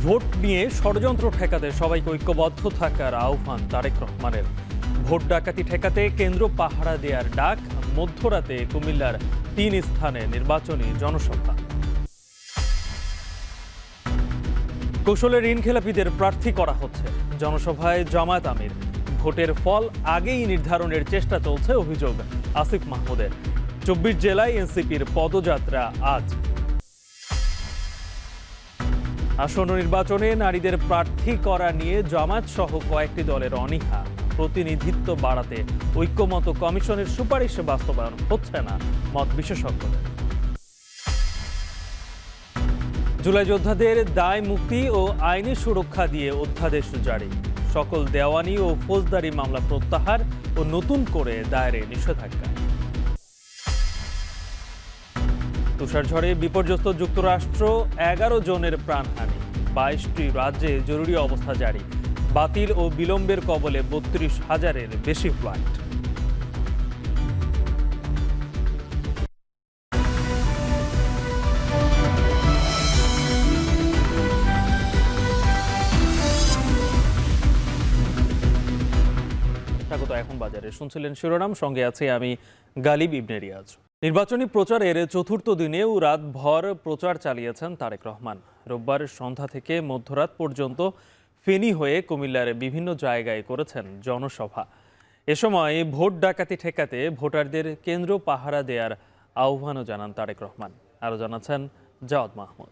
Vote নিয়ে ষড়যন্ত্র ঠেকাতে সবাইকে ঐক্যবদ্ধ থাকার আহ্বান তারেক রহমানের। ভোট ডাকাতি ঠেকাতে কেন্দ্র পাহারা দেওয়ার ডাক। মধ্যরাতে কুমিল্লার ৩ স্থানে নির্বাচনী জনসভা। কৌশলে ঋণখেলাপিদের প্রার্থী করা হচ্ছে। জনসভায় জামায়াত আমির। ভোটের ফল আগেই নির্ধারণের চেষ্টা চলছে অভিযোগ আসিফ মাহমুদের। ২৪ জেলায় এনসিপির পদযাত্রা আজ। আসন্ন নির্বাচনে নারীদের প্রার্থী করা নিয়ে জামায়াত সহ কয়েকটি দলের অনীহা। প্রতিনিধিত্ব বাড়াতে ঐক্যমত কমিশনের সুপারিশ বাস্তবায়ন হচ্ছে না, মত বিশেষজ্ঞদের। জুলাই যোদ্ধাদের দায় মুক্তি ও আইনি সুরক্ষা দিয়ে অধ্যাদেশ জারি। সকল দেওয়ানি ও ফৌজদারি মামলা প্রত্যাহার ও নতুন করে দায়েরে নিষেধাজ্ঞা। তুষারঝড়ে বিপর্যস্ত যুক্তরাষ্ট্র, ১১ জনের প্রাণহানি। ২২টি রাজ্যে জরুরি অবস্থা জারি। বাতিল ও বিলম্বের কবলে ৩২,০০০-এর বেশি ফ্লাইট। স্বাগত এখন বাজারে, শুনছিলেন শিরোনাম, সঙ্গে আছে আমি গালিব ইবনে রিয়াজ। নির্বাচনী প্রচারের চতুর্থ দিনেও রাতভর প্রচার চালিয়েছেন তারেক রহমান। রোববার সন্ধ্যা থেকে মধ্যরাত পর্যন্ত ফেনী হয়ে কুমিল্লার বিভিন্ন জায়গায় করেছেন জনসভা। এ সময় ভোট ডাকাতি ঠেকাতে ভোটারদের কেন্দ্র পাহারা দেওয়ার আহ্বানও জানান তারেক রহমান। আরও জানাচ্ছেন জাওয়াদ মাহমুদ।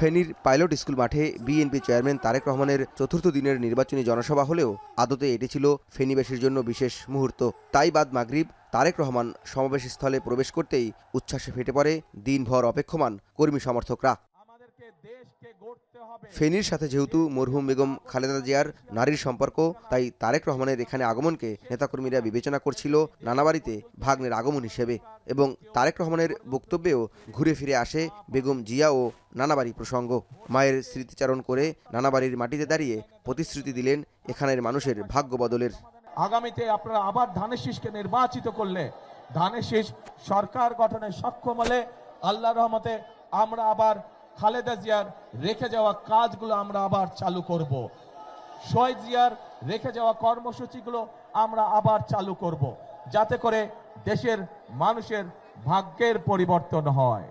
ফেনীর পাইলট স্কুল মাঠে বিএনপি চেয়ারম্যান তারেক রহমানের চতুর্থ দিনের নির্বাচনী জনসভা হলেও আদতে এটি ছিল ফেনীবাসীর জন্য বিশেষ মুহূর্ত। তাই বাদ মাগরিব তারেক রহমান সমাবেশস্থলে প্রবেশ করতেই উচ্ছ্বাসে ফেটে পড়ে দিনভর অপেক্ষমান কর্মী সমর্থকরা। ফেনীর সাথে যেহেতু মরহুম বেগম খালেদা জিয়ার নারীর সম্পর্ক, তাই তারেক রহমানের এখানে আগমনকে নেতাকর্মীরা বিবেচনা করছিল নানাবাড়িতে ভাগ্নের আগমন হিসেবে। এবং তারেক রহমানের বক্তব্যেও ঘুরে ফিরে আসে বেগম জিয়া ও নানাবাড়ি প্রসঙ্গ। মায়ের স্মৃতিচারণ করে নানাবাড়ির মাটিতে দাঁড়িয়ে প্রতিশ্রুতি দিলেন এখানের মানুষের ভাগ্য বদলের। আগামীতে আপনারা আবার ধানের শীষকে নির্বাচিত করলে, ধানের শীষ সরকার গঠনে সক্ষম হলে আল্লাহর রহমতে আমরা আবার খালেদা জিয়ার রেখে যাওয়া কাজগুলো আমরা আবার চালু করব। শহীদ জিয়ার রেখে যাওয়া কর্মসূচিগুলো আমরা আবার চালু করব, যাতে করে দেশের মানুষের ভাগ্যের পরিবর্তন হয়।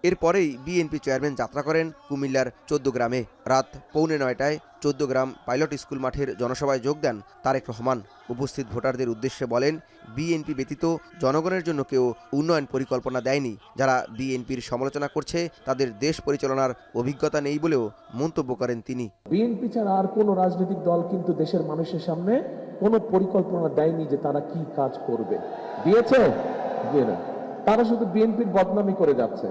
এরপরেই বিএনপি চেয়ারম্যান যাত্রা করেন কুমিল্লার ১৪ গ্রামে। রাত 8:45টায় ১৪ গ্রাম পাইলট স্কুল মাঠের জনসভায় যোগ দেন তারেক রহমান। উপস্থিত ভোটারদের উদ্দেশ্যে বলেন, বিএনপি ব্যতীত জনগণের জন্য কেউ উন্নয়ন পরিকল্পনা দেয়নি। যারা বিএনপির সমালোচনা করছে তাদের দেশ পরিচালনার অভিজ্ঞতা নেই বলেও মন্তব্য করেন তিনি। বিএনপি ছাড়া আর কোনো রাজনৈতিক দল কিন্তু দেশের মানুষের সামনে কোনো পরিকল্পনা দেয়নি যে তারা কি কাজ করবে। দিয়েছে? দিয়ে না। তারা শুধু বিএনপির বদনামি করে যাচ্ছে।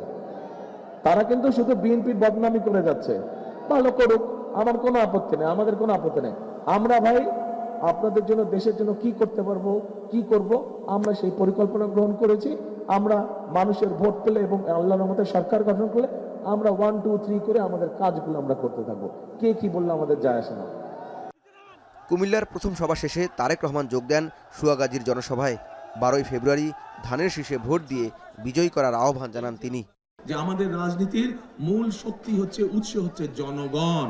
তারা কিন্তু শুধু বিএনপির বদনামি করে যাচ্ছে। ভালো করুক, আমার কোনো আপত্তি নেই, আমাদের কোনো আপত্তি নেই। আমরা ভাই আপনাদের জন্য, দেশের জন্য কি করতে পারবো, কি করব, আমরা সেই পরিকল্পনা গ্রহণ করেছি। আমরা মানুষের ভোট পেলে এবং আল্লাহর রহমতে সরকার গঠন করলে আমরা 1, 2, 3 করে আমাদের কাজগুলো আমরা করতে থাকবো। কে কি বললে আমাদের যায় আসে না। কুমিল্লার প্রথম সভা শেষে তারেক রহমান যোগ দেন সুয়াগাজীর জনসভায়। 12ই ফেব্রুয়ারি ধানের শীষে ভোট দিয়ে বিজয়ী করার আহ্বান জানান তিনি। যে আমাদের রাজনীতির মূল শক্তি হচ্ছে, উৎস হচ্ছে জনগণ।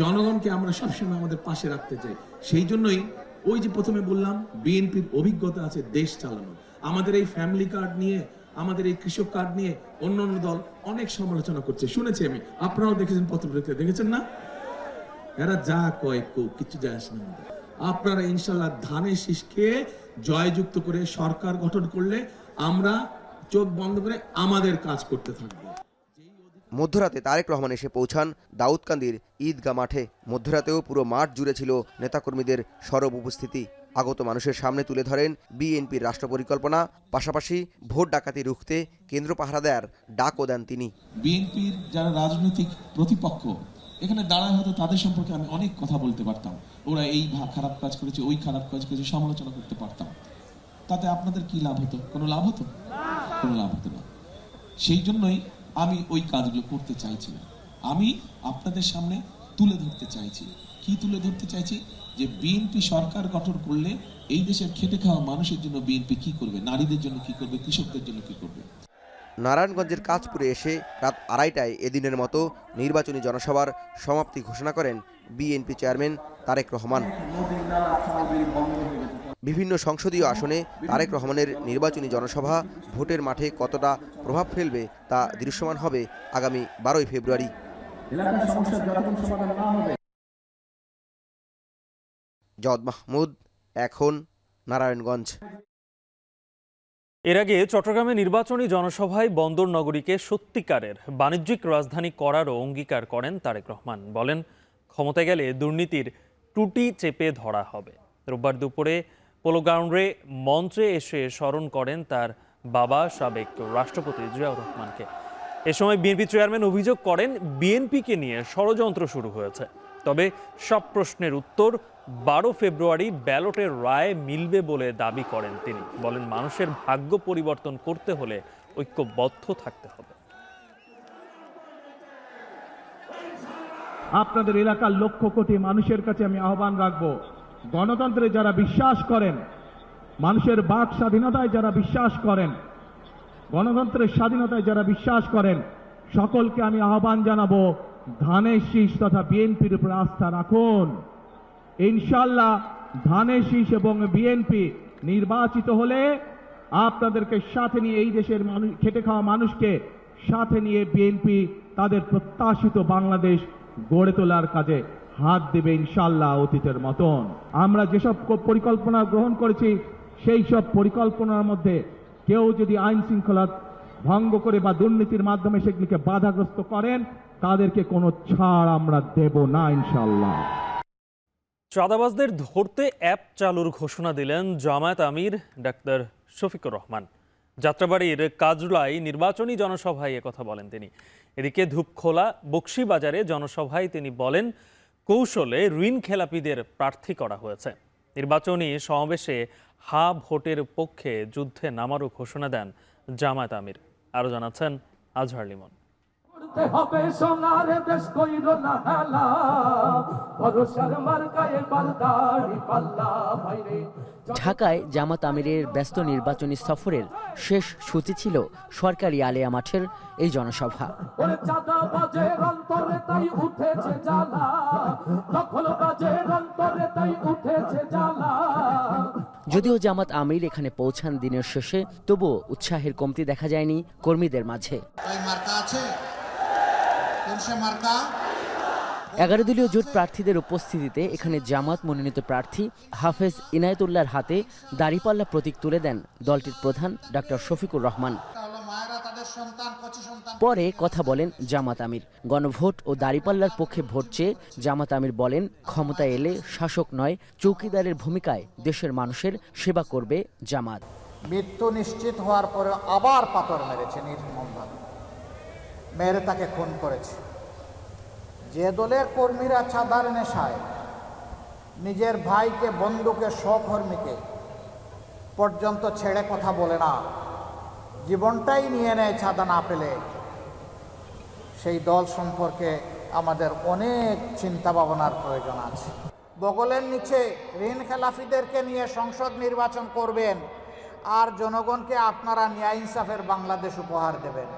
জনগণকে আমরা সবসময় আমাদের পাশে রাখতে চাই। সেই জন্যই ওই যে প্রথমে বললাম, বিএনপির অভিজ্ঞতা আছে দেশ চালানো। আমাদের এই ফ্যামিলি কার্ড নিয়ে, আমাদের এই কৃষক কার্ড নিয়ে অন্যান্য দল অনেক সমালোচনা করছে, শুনেছি আমি, আপনারাও দেখেছেন, পত্রপত্রিকা দেখেছেন না? এরা যা কয় কিছু যায় আসে না। আপনারা ইনশাল্লাহ ধানের শীষকে জয়যুক্ত করে সরকার গঠন করলে আমরা চোখ বন্ধ করে আমাদের কাজ করতে থাকবো। মধ্যরাতে তারেক রহমান এসে পৌঁছান দাউদকান্দির ঈদগাহ মাঠে। মধ্যরাতেও পুরো মাঠ জুড়ে ছিল নেতাকর্মীদের সরব উপস্থিতি। আগত মানুষের সামনে তুলে ধরেন বিএনপির রাষ্ট্র পরিকল্পনা, পাশাপাশি ভোট ডাকাতি রুখতে কেন্দ্র পাহারা দেওয়ার ডাকও দেন তিনি। বিএনপির যারা রাজনৈতিক প্রতিপক্ষ এখানে দাঁড়ায়, হয়তো তাদের সম্পর্কে আমি অনেক কথা বলতে পারতাম, ওরা এই খারাপ কাজ করেছে, ওই খারাপ কাজ করেছে, সমালোচনা করতে পারতাম। তাতে আপনাদের কি লাভ হতো? কোনো লাভ হতো? কোনো লাভ হতো না। সেই জন্যই আমি ওই কাজগুলো করতে চাইছি না। আমি আপনাদের সামনে তুলে ধরতে চাইছি। কি তুলে ধরতে চাইছি? যে বিএনপি সরকার গঠন করলে এই দেশের খেটে খাওয়া মানুষের জন্য বিএনপি কি করবে, নারীদের জন্য কি করবে, কৃষকদের জন্য কি করবে। নারায়ণগঞ্জের কাঁচপুরে এসে রাত 2:30টায় এদিনের মতো নির্বাচনী জনসভার সমাপ্তি ঘোষণা করেন বিএনপি চেয়ারম্যান তারেক রহমান। বিভিন্ন সংসদীয় আসনে তারেক রহমানের নির্বাচনী জনসভা ভোটের মাঠে কতটা প্রভাব ফেলবে তা দৃশ্যমান হবে আগামী 12ই ফেব্রুয়ারি। জওয়াদ মাহমুদ, এখন নারায়ণগঞ্জ। এর আগে চট্টগ্রামে নির্বাচনী জনসভায় বন্দর নগরীকে সত্যিকারের বাণিজ্যিক রাজধানী করারও অঙ্গীকার করেন তারেক রহমান। বলেন, ক্ষমতায় গেলে দুর্নীতির টুটি চেপে ধরা হবে। রোববার দুপুরে পোলো গ্রাউন্ডে মঞ্চে এসে স্মরণ করেন তার বাবা সাবেক রাষ্ট্রপতি জিয়াউর রহমানকে। এ সময় বিএনপি চেয়ারম্যান অভিযোগ করেন, বিএনপিকে নিয়ে ষড়যন্ত্র শুরু হয়েছে। তবে সব প্রশ্নের উত্তর 12 ফেব্রুয়ারি ব্যালটের রায় মিলবে বলে দাবি করেন তিনি। বলেন, মানুষের ভাগ্য পরিবর্তন করতে হলে ঐক্যবদ্ধ থাকতে হবে। আপনাদের এলাকার লক্ষ কোটি মানুষের কাছে আমি আহ্বান রাখব, গণতন্ত্রে যারা বিশ্বাস করেন, মানুষের বাক স্বাধীনতায় যারা বিশ্বাস করেন, গণতন্ত্রের স্বাধীনতায় যারা বিশ্বাস করেন, সকলকে আমি আহ্বান জানাবো, ধানের শীষ তথা বিএনপির উপর আস্থা রাখুন। ইনশাআল্লাহ ধানের শীষ এবং বিএনপি নির্বাচিত হলে আপনাদেরকে সাথে নিয়ে, এই দেশের মানুষ, খেটে খাওয়া মানুষকে সাথে নিয়ে বিএনপি তাদের প্রত্যাশিত বাংলাদেশ গড়ে তোলার কাজে হাত দেবে ইনশাআল্লাহ অতীতের মতন। আমরা যেসব পরিকল্পনা গ্রহণ করেছি সেই সব পরিকল্পনার মধ্যে কেউ যদি আইন শৃঙ্খলা ভঙ্গ করে বা দুর্নীতির মাধ্যমে সেগুলিকে বাধাগ্রস্ত করেন, তাদেরকে কোনো ছাড় আমরা দেব না ইনশাআল্লাহ। চাঁদাবাজদের ধরতে অ্যাপ চালুর ঘোষণা দিলেন জামায়াত আমির ডাক্তার শফিকুর রহমান। যাত্রাবাড়ির কাজলায় নির্বাচনী জনসভায় কথা বলেন তিনি। এদিকে ধূপখোলা বকশীবাজারে জনসভায় তিনি বলেন, কৌশলে ঋণ খেলাপিদের প্রার্থী করা হয়েছে। নির্বাচনী সমাবেশে হা ভোটের পক্ষে যুদ্ধে নামারও ঘোষণা দেন জামায়াত আমির। আরও জানাচ্ছেন আজহার লিমন। ঢাকায় জামাত আমিরের ব্যস্ত নির্বাচনী সফরের শেষ সূচি ছিল সরকারি আলিয়া মাঠের এই জনসভা। যদিও জামাত আমির এখানে পৌঁছান দিনের শেষে, তবুও উৎসাহের কমতি দেখা যায়নি কর্মীদের মাঝে। 11 দলীয় জোট প্রার্থীদের উপস্থিতিতে এখানে জামাত মনোনীত প্রার্থী হাফেজ ইনায়েতুল্লাহর হাতে দাঁড়িপাল্লা প্রতীক তুলে দেন দলটির প্রধান ডাক্তার শফিকুর রহমান। পরে কথা বলেন জামাত আমির। গণভোট ও দাঁড়িপাল্লার পক্ষে ভোট চেয়ে জামাত আমির বলেন, ক্ষমতায় এলে শাসক নয়, চৌকিদারের ভূমিকায় দেশের মানুষের সেবা করবে জামাত। মৃত্যু নিশ্চিত হওয়ার পরে আবার পাথর মেরেছে নির্মমভাবে, মেরে তাকে খুন করেছে। যে দলের কর্মীরা চাঁদার নেশায় নিজের ভাইকে, বন্ধুকে, সহকর্মীকে পর্যন্ত ছেড়ে কথা বলে না, জীবনটাই নিয়ে নেয় চাঁদা না পেলে, সেই দল সম্পর্কে আমাদের অনেক চিন্তা ভাবনার প্রয়োজন আছে। বগলের নিচে ঋণ খেলাফিদেরকে নিয়ে সংসদ নির্বাচন করবেন আর জনগণকে আপনারা ন্যায় ইনসাফের বাংলাদেশ উপহার দেবেন।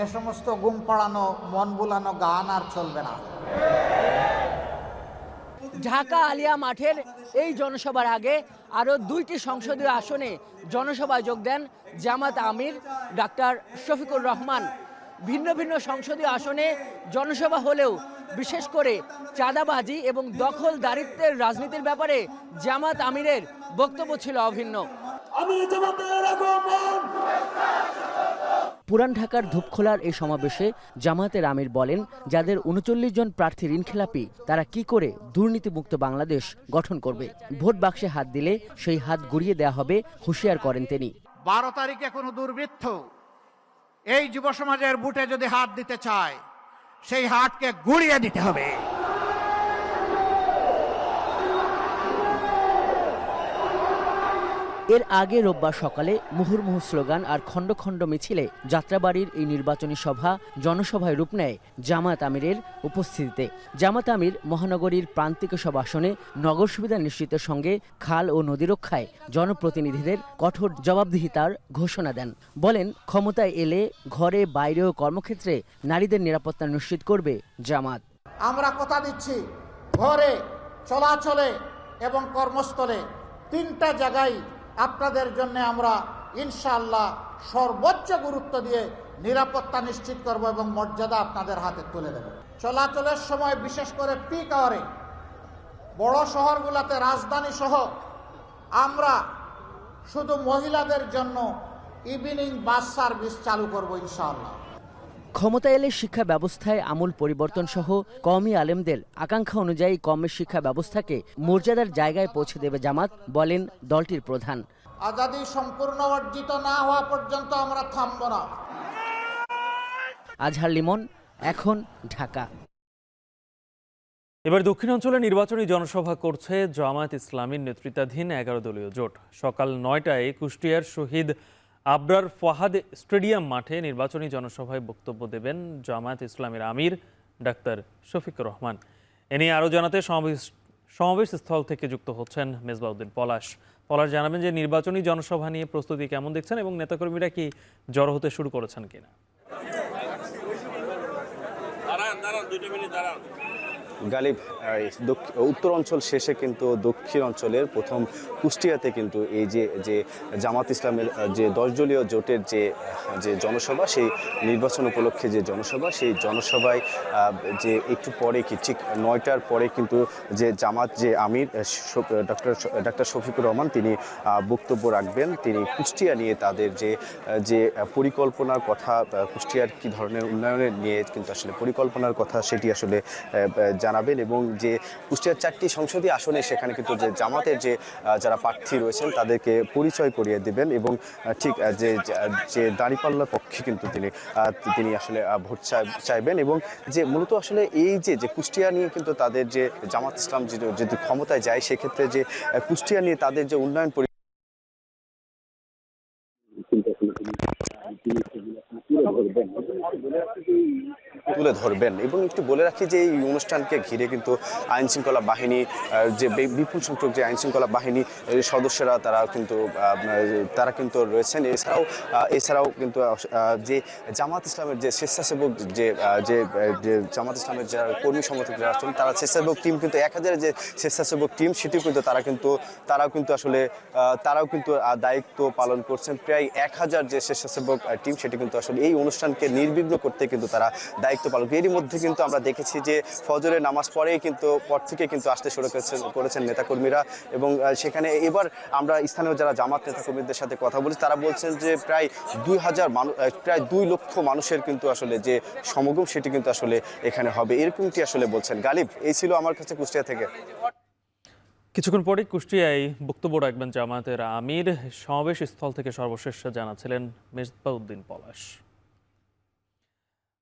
এ সমস্ত গুম পাড়ানো, মন বুলানো গান আর চলবে না। ঢাকা আলিয়া মাঠের এই জনসভার আগে আরও 2টি সংসদীয় আসনে জনসভায় যোগ দেন জামাত আমির ডাক্তার শফিকুর রহমান। ভিন্ন ভিন্ন সংসদীয় আসনে জনসভা হলেও বিশেষ করে চাঁদাবাজি এবং দখলদারিত্বের রাজনীতির ব্যাপারে জামাত আমিরের বক্তব্য ছিল অভিন্ন। পুরান ঢাকার ধূপখোলার এই সমাবেশে জামায়াতের আমির বলেন, যাদের 39 জন প্রার্থী ঋণখেলাপি, তারা কি করে দুর্নীতিমুক্ত বাংলাদেশ গঠন করবে? ভোট বাক্সে হাত দিলে সেই হাত গুড়িয়ে দেওয়া হবে, হুঁশিয়ার করেন তিনি। 12 তারিখে কোনো দুর্বৃত্ত এই যুব সমাজের বুটে যদি হাত দিতে চায়, সেই হাতকে গুড়িয়ে দিতে হবে। এর আগে রোববার সকালে মুহুর্মুহু স্লোগান আর খণ্ড খণ্ড মিছিলে যাত্রাবাড়ির এই নির্বাচনী সভা জনসভায় রূপ নেয় জামায়াত আমিরের উপস্থিতিতে। জামায়াত আমির মহানগরীর প্রান্তিক সব আসনে নগর সুবিধা নিশ্চিতের সঙ্গে খাল ও নদী রক্ষায় জনপ্রতিনিধিদের কঠোর জবাবদিহিতার ঘোষণা দেন। বলেন, ক্ষমতায় এলে ঘরে বাইরে ও কর্মক্ষেত্রে নারীদের নিরাপত্তা নিশ্চিত করবে জামাত। আমরা কথা দিচ্ছি, ঘরে, চলাচলে এবং কর্মস্থলে তিনটা জায়গায় আপনাদের জন্য আমরা ইনশাআল্লাহ সর্বোচ্চ গুরুত্ব দিয়ে নিরাপত্তা নিশ্চিত করব এবং মর্যাদা আপনাদের হাতে তুলে দেব। চলাচলের সময় বিশেষ করে পিক আওয়ারে বড় শহরগুলোতে, রাজধানী সহ আমরা শুধু মহিলাদের জন্য ইভিনিং বাস সার্ভিস চালু করব ইনশাআল্লাহ। ক্ষমতা এলে শিক্ষা ব্যবস্থায় আমূল পরিবর্তন সহ কওমি আলেমদের আকাঙ্ক্ষা অনুযায়ী কওমের শিক্ষা ব্যবস্থাকে মর্যাদার জায়গায় পৌঁছে দেবে জামাত, বলেন দলটির প্রধান। আজাদী সম্পূর্ণ অর্জিত না হওয়া পর্যন্ত আমরা থামব না। আজহার লিমন, এখন, ঢাকা। এবার দক্ষিণাঞ্চলে নির্বাচনী জনসভা করছে জামায়াত ইসলামীর নেতৃত্বাধীন 11 দলীয় জোট। সকাল 9টায় কুষ্টিয়ার শহীদ আবরার ফাহাদ স্টেডিয়াম মাঠে নির্বাচনী জনসভায় বক্তব্য দেবেন জামায়াত ইসলামীর আমির ডাক্তার শফিকুর রহমান। এ নিয়ে আরও জানাতে সমাবেশ স্থল থেকে যুক্ত হচ্ছেন মেজবাউদ্দিন পলাশ। পলাশ জানাবেন যে নির্বাচনী জনসভা নিয়ে প্রস্তুতি কেমন দেখছেন এবং নেতাকর্মীরা কি জড়ো হতে শুরু করেছেন কিনা। গালিব, উত্তর অঞ্চল শেষে কিন্তু দক্ষিণ অঞ্চলের প্রথম কুষ্টিয়াতে কিন্তু এই যে জামাত ইসলামের যে 10 দলীয় জোটের যে জনসভা, সেই নির্বাচন উপলক্ষে যে জনসভা, সেই জনসভায় যে একটু পরে ঠিক 9টার পরে কিন্তু যে জামাত যে আমির ডাক্তার শফিকুর রহমান তিনি বক্তব্য রাখবেন। তিনি কুষ্টিয়া নিয়ে তাদের যে পরিকল্পনার কথা, কুষ্টিয়ার কি ধরনের উন্নয়নের নিয়ে কিন্তু আসলে পরিকল্পনার কথা সেটি আসলে জানাবেন এবং যে কুষ্টিয়ার 4টি সংসদীয় আসনে সেখানে কিন্তু যে জামাতের যারা প্রার্থী রয়েছেন তাদেরকে পরিচয় করিয়ে দেবেন এবং ঠিক যে দাঁড়িপাল্লার পক্ষে কিন্তু তিনি আসলে ভোট চাইবেন এবং যে মূলত আসলে এই যে কুষ্টিয়া নিয়ে কিন্তু তাদের যে জামাত ইসলাম যদি ক্ষমতায় যায় সেক্ষেত্রে যে কুষ্টিয়া নিয়ে তাদের যে উন্নয়ন তুলে ধরবেন। এবং একটু বলে রাখি যে এই অনুষ্ঠানকে ঘিরে কিন্তু আইন শৃঙ্খলা বাহিনী, যে বিপুল সংখ্যক যে আইন শৃঙ্খলা বাহিনী সদস্যরা তারা কিন্তু রয়েছেন। এছাড়াও কিন্তু যে জামাত ইসলামের যে স্বেচ্ছাসেবক যে জামাত ইসলামের যারা কর্মী সমর্থক যারা আছেন তারা স্বেচ্ছাসেবক টিম কিন্তু 1000 যে স্বেচ্ছাসেবক টিম সেটিও কিন্তু তারাও কিন্তু দায়িত্ব পালন করছেন। প্রায় 1000 যে স্বেচ্ছাসেবক টিম সেটি কিন্তু আসলে এই অনুষ্ঠানকে নির্বিঘ্ন করতে কিন্তু তারা দায়িত্ব পালন। এরই মধ্যে কিন্তু আমরা দেখেছি যে ফজরের নামাজ পর থেকে কিন্তু আসতে শুরু করেছেন নেতাকর্মীরা এবং সেখানে এবার আমরা স্থানীয় যারা জামাত নেতাকর্মীদের সাথে কথা বলেছি তারা বলছেন যে প্রায় 2 লক্ষ মানুষের কিন্তু আসলে যে সমাগম সেটি কিন্তু আসলে এখানে হবে, এরকমটি আসলে বলছেন। গালিব, এই ছিল আমার কাছে কুষ্টিয়া থেকে। কিছুক্ষণ পরে কুষ্টিয়ায় বক্তব্য রাখবেন জামায়াতের আমির। সমাবেশ স্থল থেকে সর্বশেষ জানাচ্ছিলেন মেজবাউদ্দিন পলাশ।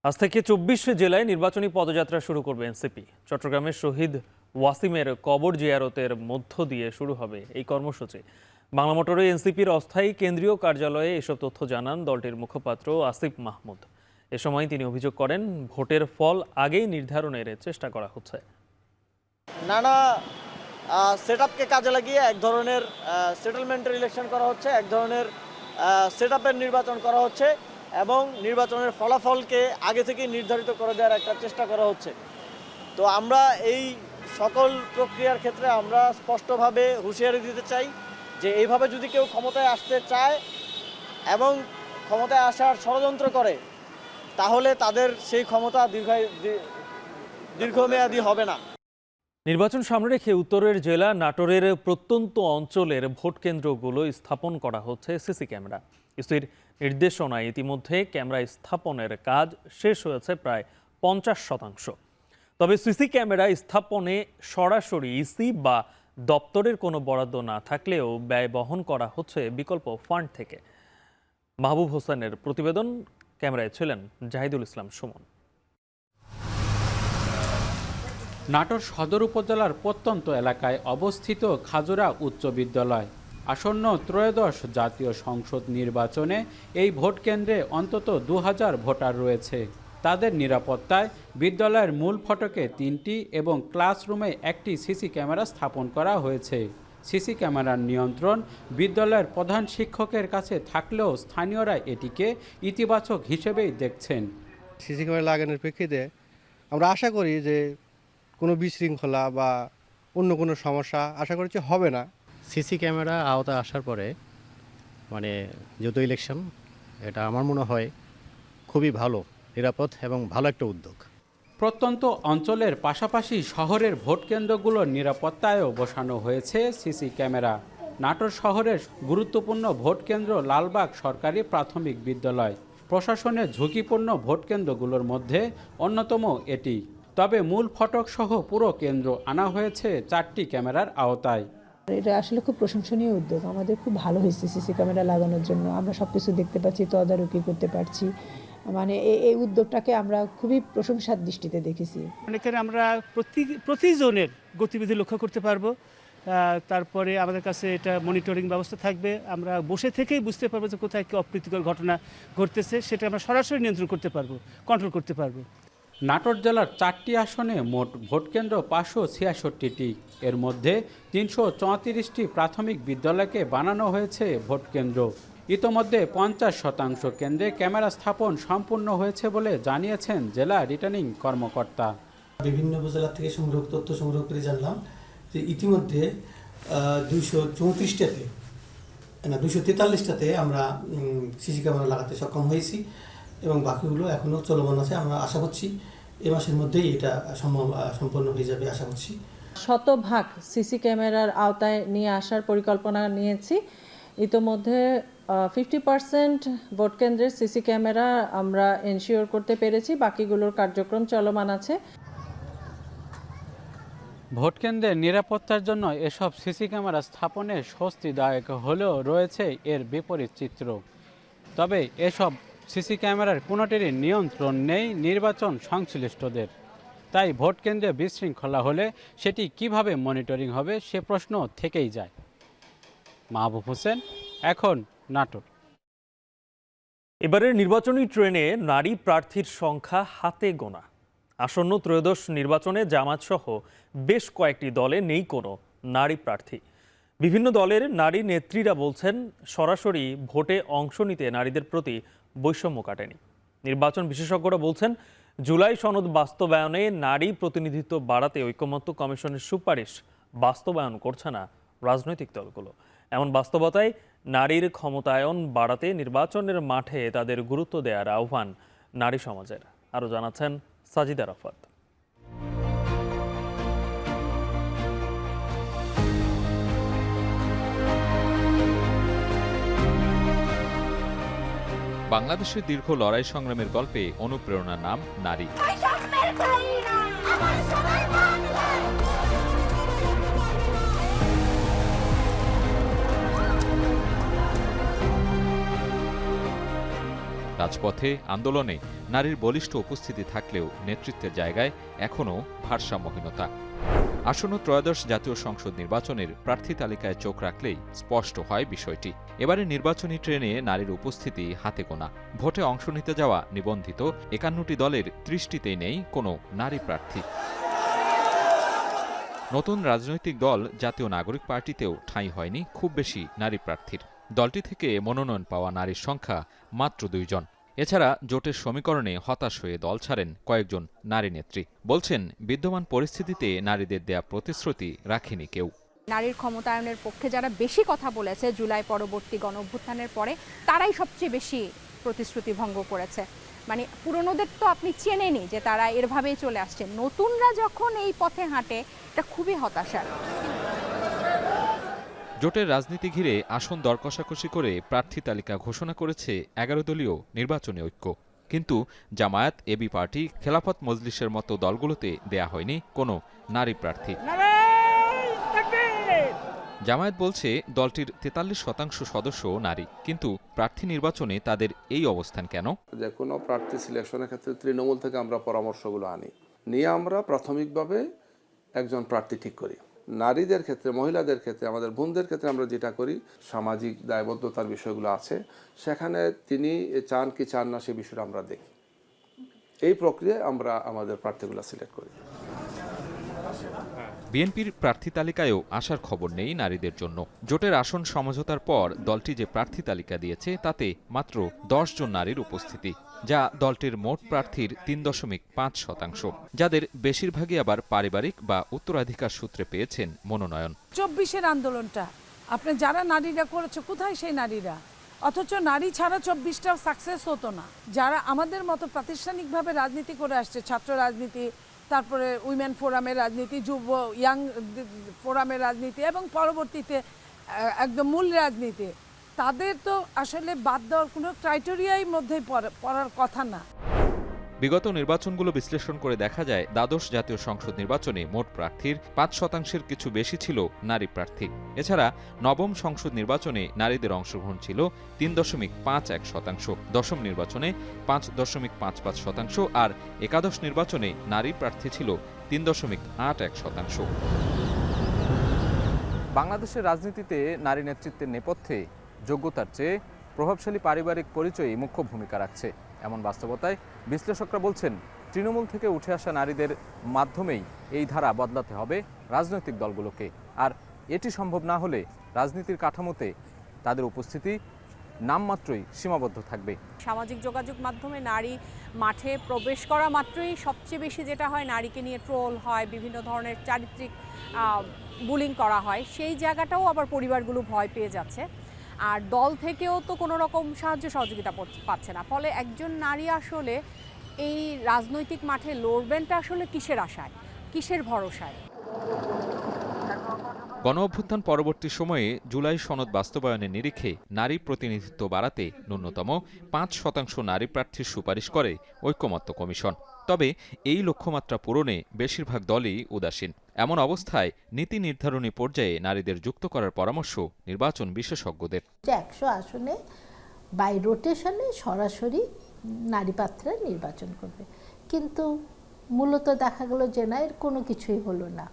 আজ থেকে 24 জেলায় নির্বাচনী পদযাত্রা শুরু করবে এনসিপি। চট্টগ্রামের শহীদ ওয়াসিমের কবর জিয়ারতের মধ্য দিয়ে শুরু হবে এই কর্মসূচি। বাংলা মোটরে এনসিপির অস্থায়ী কেন্দ্রীয় কার্যালয়ে এসব তথ্য জানান দলটির মুখপাত্র আসিফ মাহমুদ। এ সময় তিনি অভিযোগ করেন, ভোটের ফল আগেই নির্ধারণের চেষ্টা করা হচ্ছে। নানা সেটআপকে কাজে লাগিয়ে এক ধরনের সেটেলমেন্টের ইলেকশন করা হচ্ছে, এক ধরনের সেটআপের নির্বাচন করা হচ্ছে এবং নির্বাচনের ফলাফলকে আগে থেকেই নির্ধারিত করে দেওয়ার একটা চেষ্টা করা হচ্ছে। তো আমরা এই সকল প্রক্রিয়ার ক্ষেত্রে আমরা স্পষ্টভাবে হুঁশিয়ারি দিতে চাই যে এইভাবে যদি কেউ ক্ষমতায় আসতে চায় এবং ক্ষমতায় আসার ষড়যন্ত্র করে তাহলে তাদের সেই ক্ষমতা দীর্ঘমেয়াদী হবে না। নির্বাচন সামনে রেখে উত্তরের জেলা নাটোরের প্রত্যন্ত অঞ্চলের ভোট কেন্দ্রগুলো স্থাপন করা হচ্ছে সিসি ক্যামেরা। ইসির নির্দেশনায় ইতিমধ্যে ক্যামেরা স্থাপনের কাজ শেষ হয়েছে প্রায় 50%। তবে সিসি ক্যামেরা স্থাপনে সরাসরি ইসি বা দপ্তরের কোনো বরাদ্দ না থাকলেও ব্যয় বহন করা হচ্ছে বিকল্প ফান্ড থেকে। মাহবুব হোসেনের প্রতিবেদন, ক্যামেরায় ছিলেন জাহিদুল ইসলাম সুমন। নাটোর সদর উপজেলার প্রত্যন্ত এলাকায় অবস্থিত খাজুরা উচ্চ বিদ্যালয়। আসন্ন ত্রয়োদশ জাতীয় সংসদ নির্বাচনে এই ভোট কেন্দ্রে অন্তত 2000 ভোটার রয়েছে। তাদের নিরাপত্তায় বিদ্যালয়ের মূল ফটকে 3টি এবং ক্লাসরুমে 1টি সিসি ক্যামেরা স্থাপন করা হয়েছে। সিসি ক্যামেরার নিয়ন্ত্রণ বিদ্যালয়ের প্রধান শিক্ষকের কাছে থাকলেও স্থানীয়রা এটিকে ইতিবাচক হিসেবেই দেখছেন। সিসি ক্যামেরা লাগানোর প্রেক্ষিতে আমরা আশা করি যে কোনো বিশৃঙ্খলা বা অন্য কোনো সমস্যা আশা করছি হবে না। সিসি ক্যামেরা আওতায় আসার পরে যেহেতু ইলেকশন, এটা আমার মনে হয় খুবই ভালো, নিরাপদ এবং ভালো একটা উদ্যোগ। প্রত্যন্ত অঞ্চলের পাশাপাশি শহরের ভোট কেন্দ্রগুলোর নিরাপত্তায়ও বসানো হয়েছে সিসি ক্যামেরা। নাটোর শহরের গুরুত্বপূর্ণ ভোট কেন্দ্র লালবাগ সরকারি প্রাথমিক বিদ্যালয় প্রশাসনের ঝুঁকিপূর্ণ ভোট কেন্দ্রগুলোর মধ্যে অন্যতম এটি। তবে মূল ফটক সহ পুরো কেন্দ্র আনা হয়েছে 4টি ক্যামেরার আওতায়। এটা আসলে খুব প্রশংসনীয় উদ্যোগ, আমাদের খুব ভালো হয়েছে সিসি ক্যামেরা লাগানোর জন্য। আমরা সবকিছু দেখতে পাচ্ছি, তদারকি করতে পারছি। এই উদ্যোগটাকে আমরা খুবই প্রশংসার দৃষ্টিতে দেখেছি। এখানে আমরা প্রতি জনের গতিবিধি লক্ষ্য করতে পারবো। তারপরে আমাদের কাছে এটা মনিটরিং ব্যবস্থা থাকবে। আমরা বসে থেকেই বুঝতে পারবো যে কোথায় কি অপ্রীতিকর ঘটনা ঘটতেছে, সেটা আমরা সরাসরি নিয়ন্ত্রণ করতে পারবো, কন্ট্রোল করতে পারবো। নাটোর জেলার 4টি আসনে মোট ভোটকেন্দ্র 566টি। এর মধ্যে 334টি প্রাথমিক বিদ্যালয়কে বানানো হয়েছে ভোটকেন্দ্র। ইতোমধ্যে 50% কেন্দ্রে ক্যামেরা স্থাপন সম্পূর্ণ হয়েছে বলে জানিয়েছেন জেলা রিটার্নিং কর্মকর্তা। বিভিন্ন উপজেলা থেকে তথ্য সংগ্রহ করে জানলাম যে ইতিমধ্যে 243টাতে আমরা সিসি ক্যামেরা লাগাতে সক্ষম হয়েছি এবং বাকিগুলো এখনও চলমান আছে। আমরা আশা করছি এ মাসের মধ্যেই এটা সম্পন্ন হয়ে যাবে আশা করছি। শতভাগ সিসি ক্যামেরার আওতায় নিয়ে আসার পরিকল্পনা নিয়েছি। ইতোমধ্যে 50% ভোট কেন্দ্রের সিসি ক্যামেরা আমরা এনশিওর করতে পেরেছি, বাকিগুলোর কার্যক্রম চলমান আছে। ভোটকেন্দ্রের নিরাপত্তার জন্য এসব সিসি ক্যামেরা স্থাপনে স্বস্তিদায়ক হলেও রয়েছে এর বিপরীত চিত্র। তবে এসব সিসি ক্যামেরার কোনোটিরই নিয়ন্ত্রণ নেই নির্বাচন সংশ্লিষ্টদের। তাই ভোটকেন্দ্রে বিশৃঙ্খলা হলে সেটি কিভাবে মনিটরিং হবে সে প্রশ্ন থেকেই যায়। মাহবুব হোসেন, এখন নাটোর। এবারের নির্বাচনী ট্রেনে নারী প্রার্থীর সংখ্যা হাতে গোনা। আসন্ন ত্রয়োদশ নির্বাচনে জামাত সহ বেশ কয়েকটি দলে নেই কোনো নারী প্রার্থী। বিভিন্ন দলের নারী নেত্রীরা বলছেন সরাসরি ভোটে অংশ নিতে নারীদের প্রতি বৈষম্য কাটেনি। নির্বাচন বিশেষজ্ঞরা বলছেন জুলাই সনদ বাস্তবায়নে নারী প্রতিনিধিত্ব বাড়াতে ঐকমত্য কমিশনের সুপারিশ বাস্তবায়ন করছে না রাজনৈতিক দলগুলো। এমন বাস্তবতায় নারীর ক্ষমতায়ন বাড়াতে নির্বাচনের মাঠে তাদের গুরুত্ব দেওয়ার আহ্বান নারী সমাজের। আরও জানাচ্ছেন সাজিদা রাফাত। বাংলাদেশের দীর্ঘ লড়াই সংগ্রামের গল্পে অনুপ্রেরণার নাম নারী। রাজপথে আন্দোলনে নারীর বলিষ্ঠ উপস্থিতি থাকলেও নেতৃত্বের জায়গায় এখনও ভারসাম্যহীনতা। আসন্ন ত্রয়োদশ জাতীয় সংসদ নির্বাচনের প্রার্থী তালিকায় চোখ রাখলেই স্পষ্ট হয় বিষয়টি। এবারে নির্বাচনী ট্রেনে নারীর উপস্থিতি হাতে গোনা। ভোটে অংশ নিতে যাওয়া নিবন্ধিত 51টি দলের 30টিতেই নেই কোনো নারী প্রার্থী। নতুন রাজনৈতিক দল জাতীয় নাগরিক পার্টিতেও ঠাঁই হয়নি খুব বেশি নারী প্রার্থীর। দলটি থেকে মনোনয়ন পাওয়া নারীর সংখ্যা মাত্র 2 জন। এছাড়া জোটের সমীকরণে হতাশ হয়ে দল ছাড়েন কয়েকজন নারী নেত্রী। বলছেন বিদ্যমান পরিস্থিতিতে নারীদের দেয়া প্রতিশ্রুতি রাখেনি কেউ। নারীর ক্ষমতায়নের পক্ষে যারা বেশি কথা বলেছে জুলাই পরবর্তী গণঅভ্যুত্থানের পরে, তারাই সবচেয়ে বেশি প্রতিশ্রুতি ভঙ্গ করেছে। পুরনোদের তো আপনি চেনেনই যে তারা এরভাবেই চলে আসছে। নতুনরা যখন এই পথে হাঁটে, এটা খুবই হতাশার। জোটের রাজনীতি ঘিরে আসন দর কষাকষি করে প্রার্থী তালিকা ঘোষণা করেছে 11 দলীয় নির্বাচনী ঐক্য। কিন্তু জামায়াত, এবি পার্টি, খেলাফত মজলিসের মতো দলগুলোতে দেয়া হয়নি কোনো নারী প্রার্থী। জামায়াত বলছে দলটির 43% সদস্য নারী, কিন্তু প্রার্থী নির্বাচনে তাদের এই অবস্থান কেন? যে কোনো প্রার্থী সিলেকশনের ক্ষেত্রে তৃণমূল থেকে আমরা পরামর্শগুলো আনি, নিয়ে আমরা প্রাথমিকভাবে একজন প্রার্থী ঠিক করি। নারীদের ক্ষেত্রে, মহিলাদের ক্ষেত্রে, আমাদের বোনদের ক্ষেত্রে আমরা যেটা করি, সামাজিক দায়বদ্ধতার বিষয়গুলো আছে, সেখানে তিনি চান কি চান না সে বিষয়টা আমরা দেখি। এই প্রক্রিয়ায় আমরা আমাদের প্রার্থীগুলো সিলেক্ট করি। বিএনপির প্রার্থী তালিকায়ও আসার খবর নেই নারীদের জন্য। জোটের আসন সমঝোতার পর দলটি যে প্রার্থী তালিকা দিয়েছে তাতে মাত্র 10 জন নারীর উপস্থিতি, যা দলটির মোট প্রার্থীর 3.5%, যাদের বেশিরভাগই আবার পারিবারিক বা উত্তরাধিকার সূত্রে পেয়েছেন মনোনয়ন। 24-এর আন্দোলনটা আপনি যারা নারীরা করেছে, কোথায় সেই নারীরা? অথচ নারী ছাড়া 24টা সাকসেস হতো না। যারা আমাদের মতো প্রাতিষ্ঠানিকভাবে রাজনীতি করে আসছে, ছাত্র রাজনীতি, তারপরে উইমেন ফোরামের রাজনীতি, যুব ইয়াং ফোরামের রাজনীতি এবং পরবর্তীতে একদম মূল রাজনীতি, তাদের তো আসলে বাদ দেওয়ার কোনো ক্রাইটেরিয়ার মধ্যে পড়ার কথা না। বিগত নির্বাচনগুলো বিশ্লেষণ করে দেখা যায় দ্বাদশ জাতীয় সংসদ নির্বাচনে মোট প্রার্থীর 5%-এর কিছু বেশি ছিল নারী প্রার্থী। এছাড়া নবম সংসদ নির্বাচনে নারীদের অংশগ্রহণ ছিল 3.51%, দশম নির্বাচনে 5.55%, আর একাদশ নির্বাচনে নারী প্রার্থী ছিল 3.81%। বাংলাদেশের রাজনীতিতে নারী নেতৃত্বের নেপথ্যে যোগ্যতার চেয়ে প্রভাবশালী পারিবারিক পরিচয়ই মুখ্য ভূমিকা রাখছে। এমন বাস্তবতায় বিশ্লেষকরা বলছেন, তৃণমূল থেকে উঠে আসা নারীদের মাধ্যমেই এই ধারা বদলাতে হবে রাজনৈতিক দলগুলোকে। আর এটি সম্ভব না হলে রাজনীতির কাঠামোতে তাদের উপস্থিতি নামমাত্রই সীমাবদ্ধ থাকবে। সামাজিক যোগাযোগ মাধ্যমে নারী মাঠে প্রবেশ করা মাত্রই সবচেয়ে বেশি যেটা হয়, নারীকে নিয়ে ট্রোল হয়, বিভিন্ন ধরনের চারিত্রিক বুলিং করা হয়। সেই জায়গাটাও আবার পরিবারগুলো ভয় পেয়ে যাচ্ছে। আর দল থেকেও তো কোনো রকম সাহায্য সহযোগিতা পাচ্ছে না। ফলে একজন নারী আসলে এই রাজনৈতিক মাঠে লড়বেনটা আসলে কিসের আশায়, কিসের ভরসায়? গণঅভ্যুত্থান পরবর্তী সময়ে জুলাই সনদ বাস্তবায়নের নিরিখে নারী প্রতিনিধিত্ব বাড়াতে ন্যূনতম 5% নারী প্রার্থীর সুপারিশ করে ঐকমত্য কমিশন। তবে এই লক্ষ্যমাত্রা পূরণে বেশিরভাগ দলই উদাসীন। এমন অবস্থায় নীতি নির্ধারণী পর্যায়ে নারীদের যুক্ত করার পরামর্শ নির্বাচন বিশেষজ্ঞদের। 100 আসনে বাই রোটেশনে সরাসরি নারী প্রার্থীরা নির্বাচন করবে, কিন্তু মূলত দেখা গেল যে না, এর কোনো কিছুই হলো না।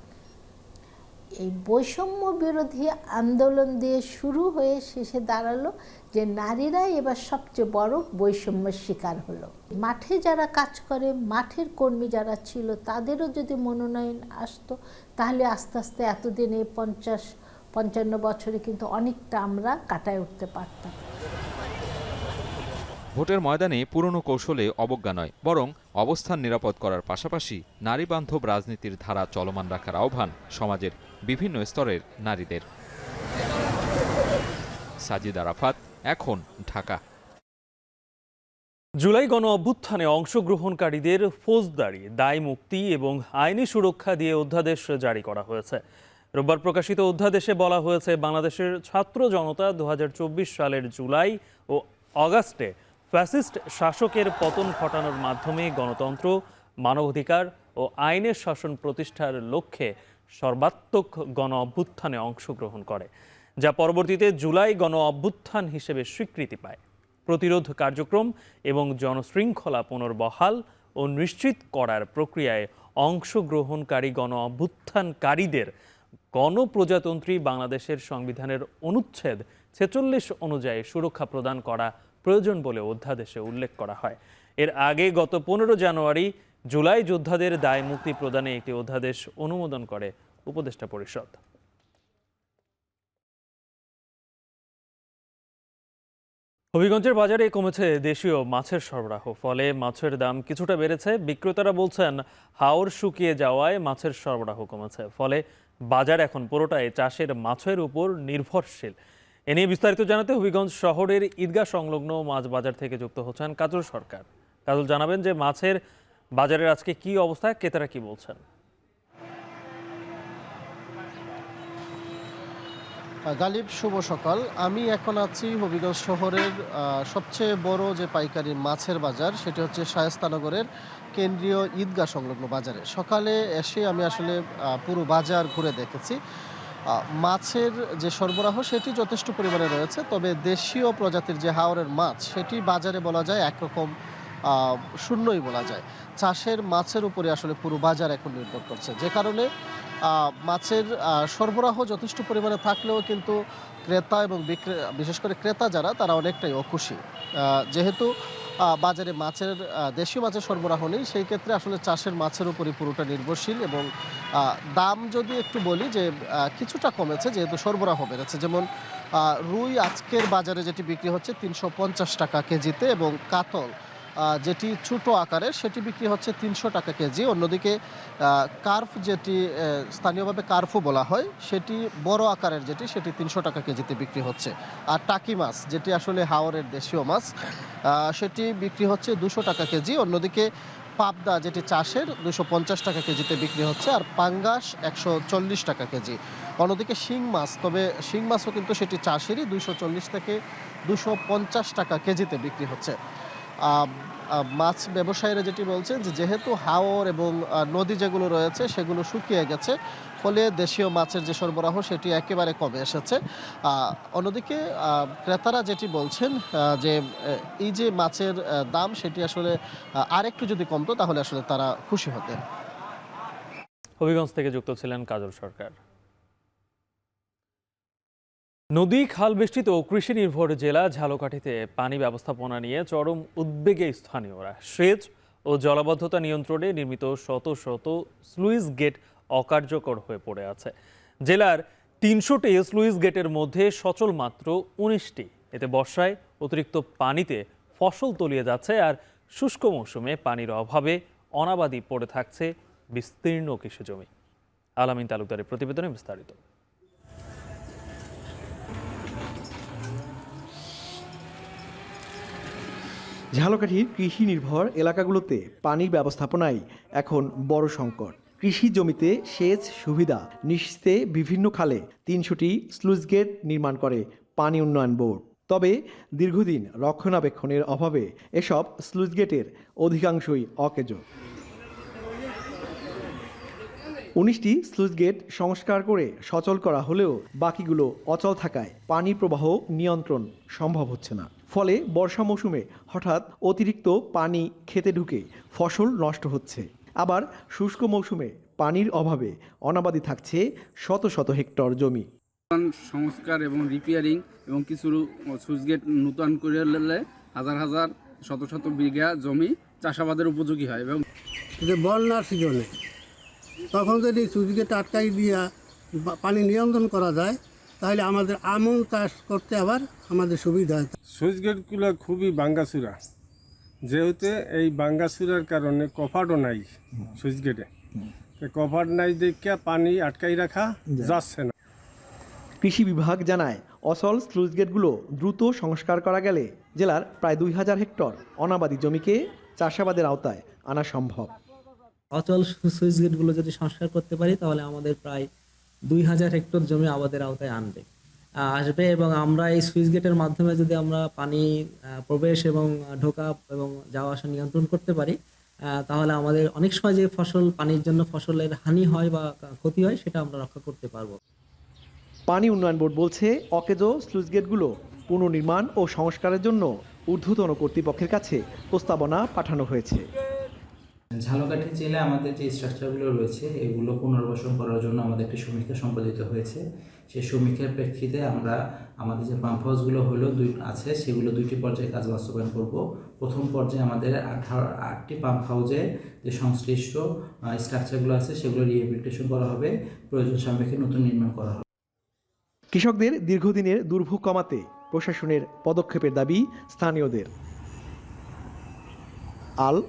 এই বৈষম্য বিরোধী আন্দোলন দিয়ে শুরু হয়ে শেষে দাঁড়ালো যে নারীরাই এবার সবচেয়ে বড় বৈষম্যের শিকার হলো। মাঠে যারা কাজ করে, মাঠের কর্মী যারা ছিল, তাদেরও যদি মনোনয়ন আসতো, তাহলে আস্তে আস্তে এতদিনে 50-55 বছরে কিন্তু অনেকটা আমরা কাটায় উঠতে পারতাম। ভোটের ময়দানে পুরনো কৌশলে অবজ্ঞা নয়, বরং অবস্থান নিরাপদ করার পাশাপাশি নারী বান্ধব রাজনীতির ধারা চলমান রাখার আহ্বান সমাজের বিভিন্ন স্তরের নারীদের। সাজিদ আরাফাত, এখন, ঢাকা। জুলাই গণ অভ্যুত্থানে অংশগ্রহণকারীদের ফৌজদারি দায় মুক্তি এবং আইনি সুরক্ষা দিয়ে অধ্যাদেশ জারি করা হয়েছে। রোববার প্রকাশিত অধ্যাদেশে বলা হয়েছে, বাংলাদেশের ছাত্র জনতা 2024 সালের জুলাই ও অগাস্টে ফ্যাসিস্ট শাসকের পতন ঘটানোর মাধ্যমে গণতন্ত্র, মানবাধিকার ও আইনের শাসন প্রতিষ্ঠার লক্ষ্যে সর্বাত্মক গণ অভ্যুত্থানে অংশগ্রহণ করে, যা পরবর্তীতে জুলাই গণ অভ্যুত্থান হিসেবে স্বীকৃতি পায়। প্রতিরোধ কার্যক্রম এবং জনশৃঙ্খলা পুনর্বহাল ও নিশ্চিত করার প্রক্রিয়ায় অংশগ্রহণকারী গণ অভ্যুত্থানকারীদের গণপ্রজাতন্ত্রী বাংলাদেশের সংবিধানের অনুচ্ছেদ 46 অনুযায়ী সুরক্ষা প্রদান করা প্রয়োজন বলে অধ্যাদেশে উল্লেখ করা হয়। এর আগে গত 15 জানুয়ারি জুলাই যোদ্ধাদের দায় মুক্তি প্রদানে একটি অধ্যাদেশ অনুমোদন করে উপদেষ্টা পরিষদ। হবিগঞ্জের বাজারে কমেছে দেশীয় মাছের সরবরাহ, ফলে মাছের দাম কিছুটা বেড়েছে। বিক্রেতারা বলছেন, হাওর শুকিয়ে যাওয়ায় মাছের সরবরাহ কমেছে, ফলে বাজার এখন পুরোটাই চাষের মাছের উপর নির্ভরশীল। এ নিয়ে বিস্তারিত জানাতে হবিগঞ্জ শহরের ঈদগাহ সংলগ্ন মাছ বাজার থেকে যুক্ত হচ্ছেন কাজল সরকার। কাজল, জানাবেন যে মাছের বাজারের আজকে কি অবস্থা, ক্রেতারা কি বলছেন? গালিব, শুভ সকাল। আমি এখন আছি হবিগঞ্জ শহরের সবচেয়ে বড় যে পাইকারি মাছের বাজার, সেটি হচ্ছে শায়েস্তানগরের কেন্দ্রীয় ঈদগাহ সংলগ্ন বাজারে। সকালে এসে আমি আসলে পুরো বাজার ঘুরে দেখেছি। মাছের যে সরবরাহ সেটি যথেষ্ট পরিমাণে রয়েছে, তবে দেশীয় প্রজাতির যে হাওরের মাছ সেটি বাজারে বলা যায় একরকম শূন্যই বলা যায়। চাষের মাছের উপরে আসলে পুরো বাজার এখন নির্ভর করছে, যে কারণে মাছের সরবরাহ যথেষ্ট পরিমাণে থাকলেও কিন্তু ক্রেতা এবং বিশেষ করে ক্রেতা যারা, তারা অনেকটাই অখুশি। যেহেতু বাজারে মাছের দেশীয় মাছের সরবরাহ নেই, সেই ক্ষেত্রে আসলে চাষের মাছের উপরই পুরোটা নির্ভরশীল। এবং দাম যদি একটু বলি যে কিছুটা কমেছে, যেহেতু সরবরাহ বেড়েছে। যেমন রুই আজকের বাজারে যেটি বিক্রি হচ্ছে 350 টাকা কেজিতে, এবং কাতল যেটি ছোট আকারের সেটি বিক্রি হচ্ছে 300 টাকা কেজি। অন্যদিকে কার্প, যেটি স্থানীয়ভাবে কার্পও বলা হয়, সেটি বড় আকারের যেটি, সেটি 300 টাকা কেজিতে বিক্রি হচ্ছে। আর টাকি মাছ, যেটি আসলে হাওরের দেশীয় মাছ, সেটি বিক্রি হচ্ছে 200 টাকা কেজি। অন্যদিকে পাবদা, যেটি চাষের, 250 টাকা কেজিতে বিক্রি হচ্ছে। আর পাঙ্গাস 140 টাকা কেজি। অন্যদিকে শিং মাছ, তবে শিং মাছও কিন্তু সেটি চাষেরই, 240 থেকে 250 টাকা কেজিতে বিক্রি হচ্ছে। মাছ ব্যবসায়ীরা যেটি বলছেন যে যেহেতু হাওর এবং নদী যেগুলো রয়েছে সেগুলো শুকিয়ে গেছে, ফলে দেশীয় মাছের যে সরবরাহ সেটি একেবারে কমে এসেছে। অন্যদিকে ক্রেতারা যেটি বলছেন যে এই যে মাছের দাম, সেটি আসলে আরেকটু যদি কমতো তাহলে আসলে তারা খুশি হতেন। হবিগঞ্জ থেকে যুক্ত ছিলেন কাজল সরকার। নদী, খাল বেষ্টিত কৃষি নির্ভর জেলা ঝালকাঠিতে পানি ব্যবস্থাপনা নিয়ে চরম উদ্বেগে স্থানীয়রা। সেচ ও জলাবদ্ধতা নিয়ন্ত্রণে নির্মিত শত শত স্লুইস গেট অকার্যকর হয়ে পড়ে আছে। জেলার 300টি স্লুইস গেটের মধ্যে সচল মাত্র 19টি। এতে বর্ষায় অতিরিক্ত পানিতে ফসল তলিয়ে যাচ্ছে, আর শুষ্ক মৌসুমে পানির অভাবে অনাবাদি পড়ে থাকছে বিস্তীর্ণ কৃষি জমি। আলামিন তালুকদারের প্রতিবেদনে বিস্তারিত। ঝালকাঠির কৃষি নির্ভর এলাকাগুলোতে পানির ব্যবস্থাপনায় এখন বড় সংকট। কৃষি জমিতে সেচ সুবিধা নিশ্চিতে বিভিন্ন খালে 300টি স্লুইস গেট নির্মাণ করে পানি উন্নয়ন বোর্ড। তবে দীর্ঘদিন রক্ষণাবেক্ষণের অভাবে এসব স্লুইস গেটের অধিকাংশই অকেজো। 19টি স্লুইস গেট সংস্কার করে সচল করা হলেও বাকিগুলো অচল থাকায় পানির প্রবাহ নিয়ন্ত্রণ সম্ভব হচ্ছে না। ফলে বর্ষা মৌসুমে হঠাৎ অতিরিক্ত পানি খেতে ঢুকে ফসল নষ্ট হচ্ছে। আবার শুষ্ক মৌসুমে পানির অভাবে অনাবাদি থাকছে শত শত হেক্টর জমি। সংস্কার এবং রিপেয়ারিং এবং কিছু স্লুইস গেট নূতন করে নিলে হাজার হাজার শত শত বিঘা জমি চাষাবাদের উপযোগী হয়। এবং বন্যার সিজনে তখন যদি স্লুইস গেট আটকাই দিয়া পানি নিয়ন্ত্রণ করা যায়, তাহলে আমাদের আমন চাষ করতে আবার আমাদের সুবিধা হয়। স্লুইস গেটগুলো খুবই ভাঙ্গাচুরা, যেহেতু এই ভাঙ্গাচুরার কারণে কভারও নাই স্লুইস গেটে। কভার নাই দেখে পানি আটকাই রাখা যাচ্ছে না। কৃষি বিভাগ জানায় অচল স্লুইস গেটগুলো দ্রুত সংস্কার করা গেলে জেলার প্রায় 2000 হেক্টর অনাবাদি জমিকে চাষাবাদের আওতায় আনা সম্ভব। অচল সুইচ গেটগুলো যদি সংস্কার করতে পারি তাহলে আমাদের প্রায় 2000 হেক্টর জমি আবাদের আওতায় আসবে। এবং আমরা এই সুইচ গেটের মাধ্যমে যদি আমরা পানি প্রবেশ এবং ঢোকা এবং যাওয়া আসা নিয়ন্ত্রণ করতে পারি, তাহলে আমাদের অনেক সময় যে পানির জন্য ফসলের হানি হয় বা ক্ষতি হয়, সেটা আমরা রক্ষা করতে পারবো। পানি উন্নয়ন বোর্ড বলছে অকেজো স্লুইস গেটগুলো পুনর্নির্মাণ ও সংস্কারের জন্য ঊর্ধ্বতন কর্তৃপক্ষের কাছে প্রস্তাবনা পাঠানো হয়েছে। ঝালকাঠি জেলায় আমাদের যে স্ট্রাকচারগুলো রয়েছে এগুলো পুনর্বাসন করার জন্য আমাদের একটি সমীক্ষা সম্পাদিত হয়েছে। সেই সমীক্ষার প্রেক্ষিতে আমরা আমাদের যে পাম্প হাউসগুলো আছে সেগুলো 2টি পর্যায়ে কাজ বাস্তবায়ন করব। প্রথম পর্যায়ে আমাদের 8টি পাম্প হাউসে যে সংশ্লিষ্ট স্ট্রাকচারগুলো আছে সেগুলো রিহ্যাবিলিটেশন করা হবে, প্রয়োজন সাপেক্ষে নতুন নির্মাণ করা হবে। কৃষকদের দীর্ঘদিনের দুর্ভোগ কমাতে প্রশাসনের পদক্ষেপের দাবি স্থানীয়দের।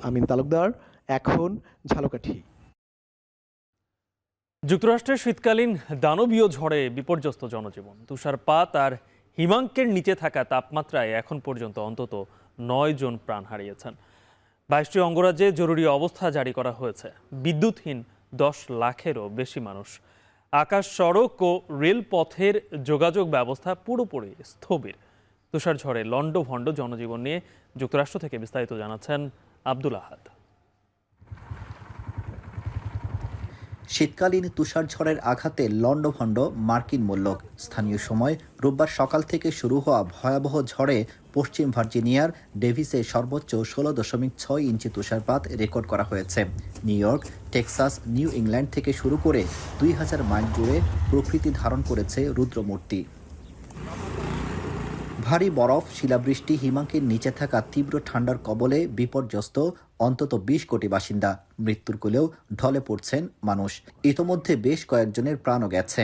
আমিন তালুকদার, এখন ঝালকাঠি। যুক্তরাষ্ট্রের শীতকালীন দানবীয় ঝড়ে বিপর্যস্ত জনজীবন। তুষারপাত আর হিমাঙ্কের নিচে থাকা তাপমাত্রায় এখন পর্যন্ত অন্তত 9 জন প্রাণ হারিয়েছেন। 22টি অঙ্গরাজ্যে জরুরি অবস্থা জারি করা হয়েছে। বিদ্যুৎহীন 10 লাখেরও বেশি মানুষ। আকাশ, সড়ক ও রেলপথের যোগাযোগ ব্যবস্থা পুরোপুরি স্থবির। তুষার ঝড়ে লণ্ডভণ্ড জনজীবন নিয়ে যুক্তরাষ্ট্র থেকে বিস্তারিত জানাচ্ছেন আব্দুল আহাদ। শীতকালীন তুষারঝড়ের আঘাতে লণ্ডভণ্ড মার্কিন মূল্যক। স্থানীয় সময় রোববার সকাল থেকে শুরু হওয়া ভয়াবহ ঝড়ে পশ্চিম ভার্জিনিয়ার ডেভিসে সর্বোচ্চ 16.6 ইঞ্চি তুষারপাত রেকর্ড করা হয়েছে। New York, Texas, new England থেকে শুরু করে 2000 মাইল জুড়ে প্রকৃতি ধারণ করেছে রুদ্রমূর্তি। ভারী বরফ, শিলাবৃষ্টি, হিমাঙ্কের নিচে থাকা তীব্র ঠান্ডার কবলে বিপর্যস্ত অন্তত 20 কোটি বাসিন্দা। মৃত্যুর কোলেও ঢলে পড়ছেন মানুষ। ইতোমধ্যে বেশ কয়েকজনের প্রাণও গেছে।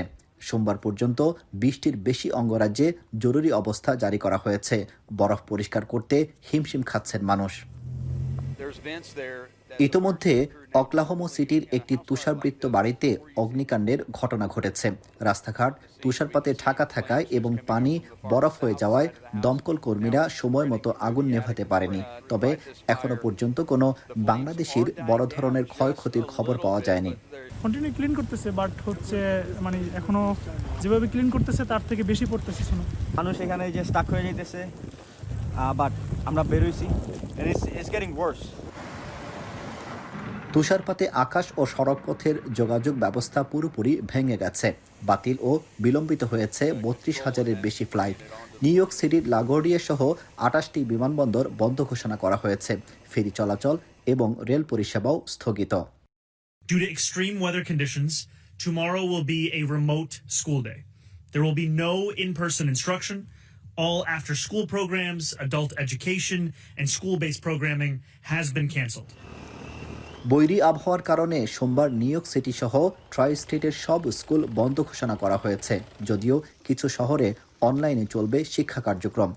সোমবার পর্যন্ত 20টির বেশি অঙ্গরাজ্যে জরুরি অবস্থা জারি করা হয়েছে। বরফ পরিষ্কার করতে হিমশিম খাচ্ছেন মানুষ। ইতোমধ্যে অক্লাহোমা সিটির একটি তুষারবৃত্ত বাড়িতে অগ্নিকাণ্ডের ঘটনা ঘটেছে। রাস্তাঘাট তুষারপাতে ঢাকা থাকায় এবং পানি বরফ হয়ে যাওয়ায় দমকল কর্মীরা সময় মতো আগুন নেভাতে পারেনি। তবে এখনো পর্যন্ত কোনো বাংলাদেশির বড় ধরনের ক্ষয়ক্ষতির খবর পাওয়া যায়নি। কন্টিনিউ ক্লিন করতেছে, বাট হচ্ছে মানে এখনো যেভাবে ক্লিন করতেছে তার থেকে বেশি পড়তেছে। মানুষ এখানে যে স্টাক হয়ে যাইতেছে, বাট আমরা বের হইছি, ইটস গেটিং ওয়ার্স। তুষারপাতে আকাশ ও সড়কপথের যোগাযোগ ব্যবস্থা পুরোপুরি ভেঙে গেছে। বাতিল ও বিলম্বিত হয়েছে 32,000-এর বেশি ফ্লাইট। নিউ ইয়র্ক সিটির লাগোর্ডিয়া সহ 28টি বিমানবন্দর বন্ধ ঘোষণা করা হয়েছে। ফেরি চলাচল এবং রেল পরিষেবাও স্থগিত। Due to extreme weather conditions, tomorrow will be a remote school day. There will be no in-person instruction. All after-school programs, adult education, and school-based programming has been canceled. বৈরী আবহাওয়ার কারণে সোমবার নিউ ইয়র্ক সিটি সহ try স্টেটের সব school বন্ধ ঘোষণা করা হয়েছে। যদিও কিছু শহরে অনলাইনে চলবে শিক্ষা কার্যক্রম।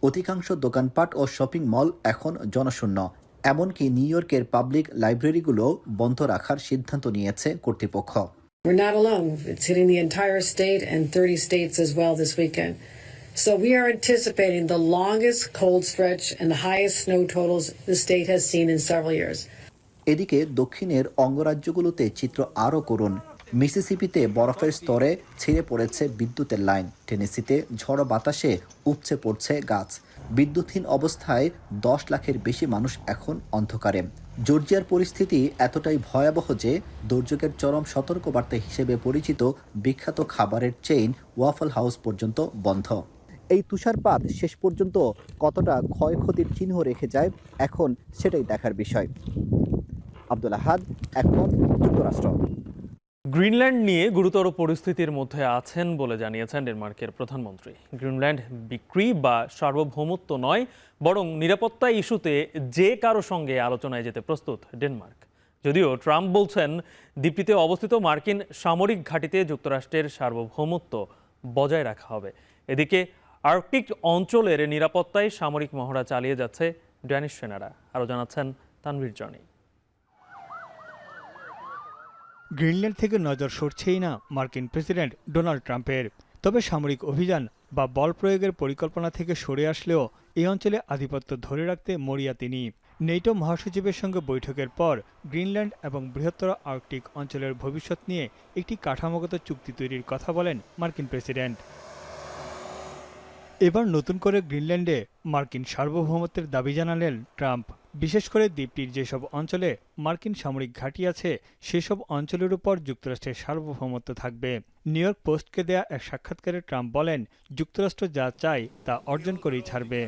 অধিকাংশ দোকানপাট ও শপিং মল এখন জনশূন্য। এমনকি নিউ ইয়র্কের পাবলিক লাইব্রেরিগুলো বন্ধ রাখার সিদ্ধান্ত নিয়েছে কর্তৃপক্ষ। We're not alone. It's hitting the entire state and 30 states as well this weekend. So we are anticipating the longest cold stretch and the highest snow totals the state has seen in several years. এদিকে দক্ষিণের অঙ্গরাজ্যগুলোতে চিত্র আরও করুন। মিসিসিপিতে বরফের স্তরে ছিঁড়ে পড়েছে বিদ্যুতের লাইন। টেনেসিতে ঝড়ো বাতাসে উপচে পড়ছে গাছ। বিদ্যুৎহীন অবস্থায় 10 লাখের বেশি মানুষ এখন অন্ধকারে। জর্জিয়ার পরিস্থিতি এতটাই ভয়াবহ যে দুর্যোগের চরম সতর্কবার্তা হিসেবে পরিচিত বিখ্যাত খাবারের চেইন ওয়াফল হাউস পর্যন্ত বন্ধ। এই তুষারপাত শেষ পর্যন্ত কতটা ক্ষয়ক্ষতির চিহ্ন রেখে যায় এখন সেটাই দেখার বিষয়। আব্দুল আহাদ, এখন যুক্তরাষ্ট্র। গ্রিনল্যান্ড নিয়ে গুরুতর পরিস্থিতির মধ্যে আছেন বলে জানিয়েছেন ডেনমার্কের প্রধানমন্ত্রী। গ্রিনল্যান্ড বিক্রি বা সার্বভৌমত্ব নয়, বরং নিরাপত্তা ইস্যুতে যে কারো সঙ্গে আলোচনায় যেতে প্রস্তুত ডেনমার্ক। যদিও ট্রাম্প বলছেন দ্বীপটিতে অবস্থিত মার্কিন সামরিক ঘাঁটিতে যুক্তরাষ্ট্রের সার্বভৌমত্ব বজায় রাখা হবে। এদিকে আর্কটিক অঞ্চলের নিরাপত্তায় সামরিক মহড়া চালিয়ে যাচ্ছে ড্যানিশ সেনারা। আরও জানাচ্ছেন তানভীর জনি। গ্রিনল্যান্ড থেকে নজর সরছেই না মার্কিন প্রেসিডেন্ট ডোনাল্ড ট্রাম্পের। তবে সামরিক অভিযান বা বল প্রয়োগের পরিকল্পনা থেকে সরে আসলেও এই অঞ্চলে আধিপত্য ধরে রাখতে মরিয়া তিনি। নেটো মহাসচিবের সঙ্গে বৈঠকের পর গ্রিনল্যান্ড এবং বৃহত্তর আর্কটিক অঞ্চলের ভবিষ্যৎ নিয়ে একটি কাঠামোগত চুক্তি তৈরির কথা বলেন মার্কিন প্রেসিডেন্ট। এবার নতুন করে গ্রিনল্যান্ডে মার্কিন সার্বভৌমত্বের দাবি জানালেন ট্রাম্প। বিশেষ করে দ্বীপটির যেসব অঞ্চলে মার্কিন সামরিক ঘাঁটি আছে সেসব অঞ্চলের উপর যুক্তরাষ্ট্রের সার্বভৌমত্ব থাকবে। নিউ ইয়র্ক পোস্টকে দেয়া এক সাক্ষাৎকারে ট্রাম্প বলেন, যুক্তরাষ্ট্র যা চায় তা অর্জন করেই ছাড়বে।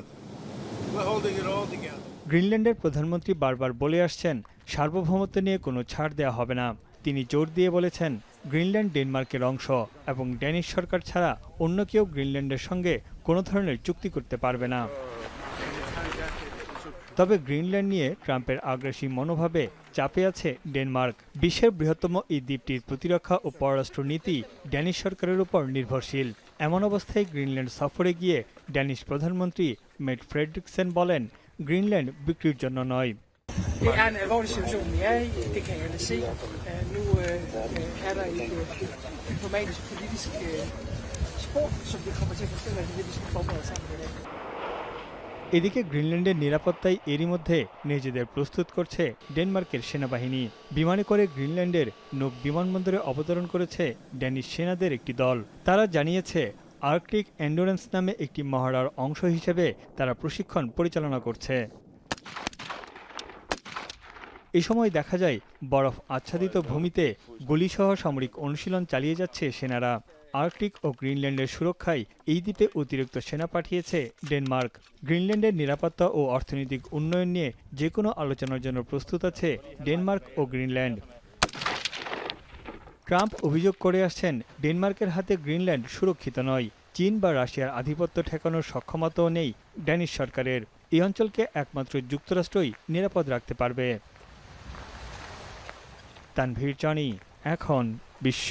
গ্রিনল্যান্ডের প্রধানমন্ত্রী বারবার বলে আসছেন সার্বভৌমত্ব নিয়ে কোনো ছাড় দেওয়া হবে না। তিনি জোর দিয়ে বলেছেন গ্রিনল্যান্ড ডেনমার্কের অংশ এবং ড্যানিশ সরকার ছাড়া অন্য কেউ গ্রিনল্যান্ডের সঙ্গে কোনো ধরনের চুক্তি করতে পারবে না। তবে গ্রিনল্যান্ড নিয়ে ট্রাম্পের আগ্রাসী মনোভাবে চাপে আছে ডেনমার্ক। বিশ্বের বৃহত্তম এই দ্বীপটির প্রতিরক্ষা ও পররাষ্ট্র নীতি ড্যানিশ সরকারের উপর নির্ভরশীল। এমন অবস্থায় গ্রিনল্যান্ড সফরে গিয়ে ড্যানিশ প্রধানমন্ত্রী মেট ফ্রেডরিকসেন বলেন, গ্রিনল্যান্ড বিক্রির জন্য নয়। Det er en alvorlig situation, vi er i. Det kan alle se. Nu er der et diplomatisk politisk spor, som vi kommer til at forstå, at vi skal forberede sammen med det. এদিকে গ্রিনল্যান্ডের নিরাপত্তায় এরই মধ্যে নিজেদের প্রস্তুত করছে ডেনমার্কের সেনাবাহিনী। বিমানে করে গ্রিনল্যান্ডের নুক বিমানবন্দরে অবতরণ করেছে ড্যানিশ সেনাদের একটি দল। তারা জানিয়েছে আর্কটিক এন্ডুরেন্স নামে একটি মহড়ার অংশ হিসেবে তারা প্রশিক্ষণ পরিচালনা করছে। এ সময় দেখা যায় বরফ আচ্ছাদিত ভূমিতে গুলিসহ সামরিক অনুশীলন চালিয়ে যাচ্ছে সেনারা। আর্কটিক ও গ্রিনল্যান্ডের সুরক্ষায় এই দ্বীপে অতিরিক্ত সেনা পাঠিয়েছে ডেনমার্ক। গ্রিনল্যান্ডের নিরাপত্তা ও অর্থনৈতিক উন্নয়ন নিয়ে যে কোনো আলোচনার জন্য প্রস্তুত আছে ডেনমার্ক ও গ্রিনল্যান্ড। ট্রাম্প অভিযোগ করে আসছেন ডেনমার্কের হাতে গ্রিনল্যান্ড সুরক্ষিত নয়। চীন বা রাশিয়ার আধিপত্য ঠেকানোর সক্ষমতাও নেই ড্যানিশ সরকারের। এই অঞ্চলকে একমাত্র যুক্তরাষ্ট্রই নিরাপদ রাখতে পারবে। তানভীর জানি, এখন বিশ্ব।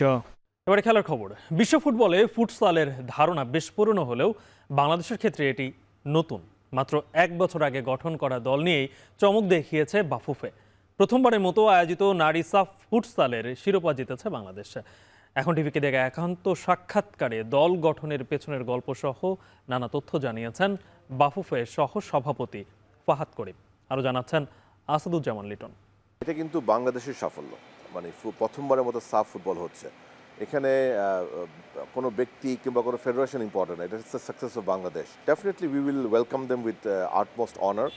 এবারে খেলার খবর। বিশ্ব ফুটবলে ফুটসালের ধারণা বেশ পুরনো হলেও বাংলাদেশের ক্ষেত্রে এটি নতুন। মাত্র 1 বছর আগে গঠন করা দল নিয়েই চমক দেখিয়েছে বাফুফে। প্রথমবারের মতো আয়োজিত নারী সাফ ফুটসালের শিরোপা জিতেছে বাংলাদেশ। এখন টিভিকে দেখা একান্ত সাক্ষাৎকারে দল গঠনের পেছনের গল্প সহ নানা তথ্য জানিয়েছেন বাফুফে সহ সভাপতি ফাহাদ করিম। আরও জানাচ্ছেন আসাদুজ্জামান লিটন। এটা কিন্তু বাংলাদেশের সাফল্য, মানে প্রথমবারের মতো সাফ ফুটবল হচ্ছে। এখানে কোনো ব্যক্তি কিংবা কোনো ফেডারেশন ইম্পর্টেন্ট না, এটা হচ্ছে success of Bangladesh. Definitely we will welcome them with utmost honour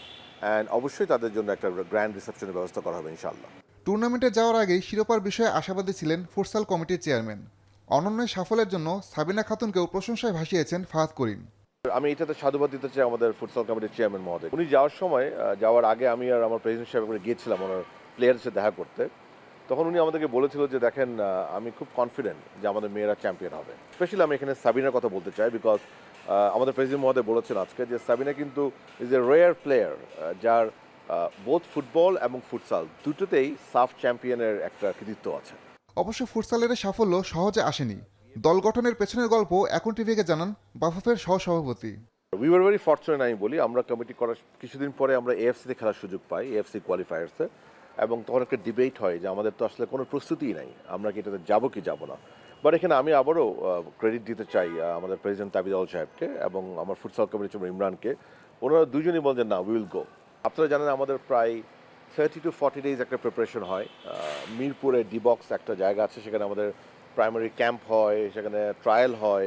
and অবশ্যই তাদের জন্য একটা গ্র্যান্ড রিসেপশনের ব্যবস্থা করা হবে ইনশাআল্লাহ। টুর্নামেন্টে যাওয়ার আগেই শিরোপার বিষয়ে আশাবাদী ছিলেন ফুটসাল কমিটির চেয়ারম্যান। অনন্য সাফল্যের জন্য সাবিনা খাতুনকেও প্রশংসায় ভাসিয়েছেন ফাহাদ করিম। আমি এটাতে সাধুবাদ দিতে চাই আমাদের ফুটসাল কমিটির চেয়ারম্যান মহোদয়। উনি যাওয়ার সময়, যাওয়ার আগে আমি আর আমার প্রেসিডেন্ট সাহেব করে গিয়েছিলাম ওনার প্লেয়ারের সাথে দেখা করতে। তখন উনি আমাদেরকে বলেছিল যে দেখেন, আমি খুব কনফিডেন্ট যে আমাদের মেয়েরা চ্যাম্পিয়ন হবে। স্পেশালি আমি এখানে সাবিনার কথা বলতে চাই, বিকজ আমাদের প্রেসিডেন্ট মহোদয় বলেছেন আজকে যে সাবিনা কিন্তু ইজ এ রেয়ার প্লেয়ার, যার বোথ ফুটবল এবং ফুটসাল দুটোতেই সাফ চ্যাম্পিয়নের একটা কৃতিত্ব আছে। অবশ্য ফুটসালের সাফল্য সহজে আসেনি। দল গঠনের পেছনের গল্প এখন টিভিকে জানান বাফুফের সহসভাপতি। উই ওয়ার ভেরি ফর্চুনেট, আমি বলি। আমরা কমিটি করার কিছুদিন পরে আমরা এএফসিতে খেলার সুযোগ পাই, এএফসি কোয়ালিফায়ার্সে, এবং তখন একটা ডিবেট হয় যে আমাদের তো আসলে কোনো প্রস্তুতিই নাই, আমরা কি এটাতে যাবো কি যাবো না। বাট এখানে আমি আবারও ক্রেডিট দিতে চাই আমাদের প্রেসিডেন্ট তাবিদ আল সাহেবকে এবং আমার ফুটসাল কমিটির চেয়ারম্যান ইমরানকে। ওনারা দুজনই বলছেন না, উই উইল গো। আপনারা জানেন আমাদের প্রায় 30 to 40 days একটা প্রিপারেশন হয়। মিরপুরে ডিবক্স একটা জায়গা আছে, সেখানে আমাদের প্রাইমারি ক্যাম্প হয়, সেখানে ট্রায়াল হয়।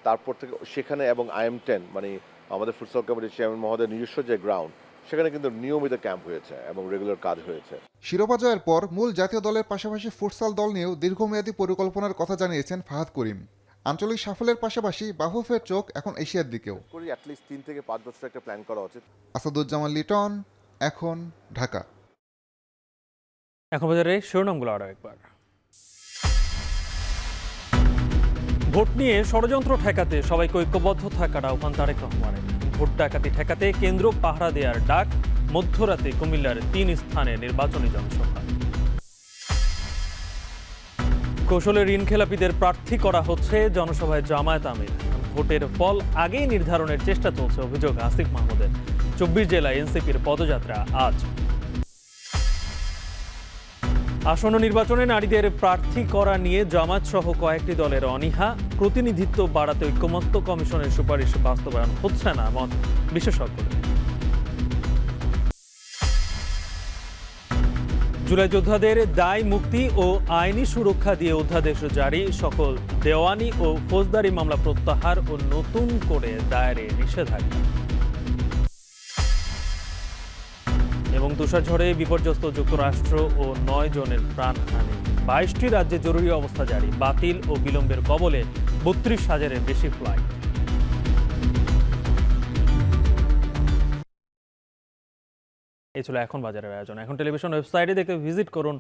তারপর থেকে সেখানে এবং IM10 মানে আমাদের ফুটসাল কমিটির চেয়ারম্যান মহোদয় নিজস্ব যে গ্রাউন্ড, সেখানে কিন্তু নিয়মিত ক্যাম্প হয়েছে এবং রেগুলার কাজ হয়েছে। শিরোপা জয়ের পর মূল জাতীয় দলের পাশাপাশি ফুটসাল দল নিয়েও দীর্ঘমেয়াদী পরিকল্পনার কথা জানিয়েছেন ফাহাদ করিম। আঞ্চলিক সাফল্যের পাশাপাশি বাফুফের চোখ এখন এশিয়ার দিকেও। অ্যাটলিস্ট 3 থেকে 5 বছর একটা প্ল্যান করা উচিত। আসাদুজ্জামান লিটন, এখন ঢাকা। এখন বাজারে শিরোনামগুলো আরও একবার। ভোট নিয়ে ষড়যন্ত্র ঠেকাতে সবাইকে ঐক্যবদ্ধ থাকার আহ্বান তারেক রহমানের। ভোট ডাকাতি ঠেকাতে কেন্দ্র পাহারা দেওয়ার ডাক। মধ্যরাতে কুমিল্লার 3 স্থানে নির্বাচনী জনসভা। কৌশলে ঋণ খেলাপিদের প্রার্থী করা হচ্ছে জনসভায় জামায়াত আমির। ভোটের ফল আগেই নির্ধারণের চেষ্টা চলছে, অভিযোগ আসিফ মাহমুদের। 24 জেলায় এনসিপির পদযাত্রা আজ। আসন্ন নির্বাচনে নারীদের প্রার্থী করা নিয়ে জামায়াত সহ কয়েকটি দলের অনীহা। প্রতিনিধিত্ব বাড়াতে ঐকমত্য কমিশনের সুপারিশ বাস্তবায়ন হচ্ছে না, মত বিশেষজ্ঞদের। জুলাই যোদ্ধাদের দায় মুক্তি ও আইনি সুরক্ষা দিয়ে অধ্যাদেশ জারি। সকল দেওয়ানি ও ফৌজদারি মামলা প্রত্যাহার ও নতুন করে দায়েরে নিষেধাজ্ঞা। এবং তুষারঝড়ে বিপর্যস্ত যুক্তরাষ্ট্র ও 9 জনের প্রাণহানি। 22টি রাজ্যে জরুরি অবস্থা জারি। বাতিল ও বিলম্বের কবলে 32,000-এর বেশি ফ্লাইট। এই ছিল এখন বাজারের আয়োজন। এখন টেলিভিশন ওয়েবসাইটে দেখতে ভিজিট করুন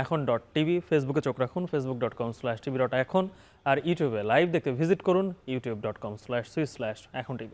এখন.tv, ফেসবুকে চোখ রাখুন facebook.com/tv.এখন, আর ইউটিউবে লাইভ দেখতে ভিজিট করুন youtube.com/এখন tv।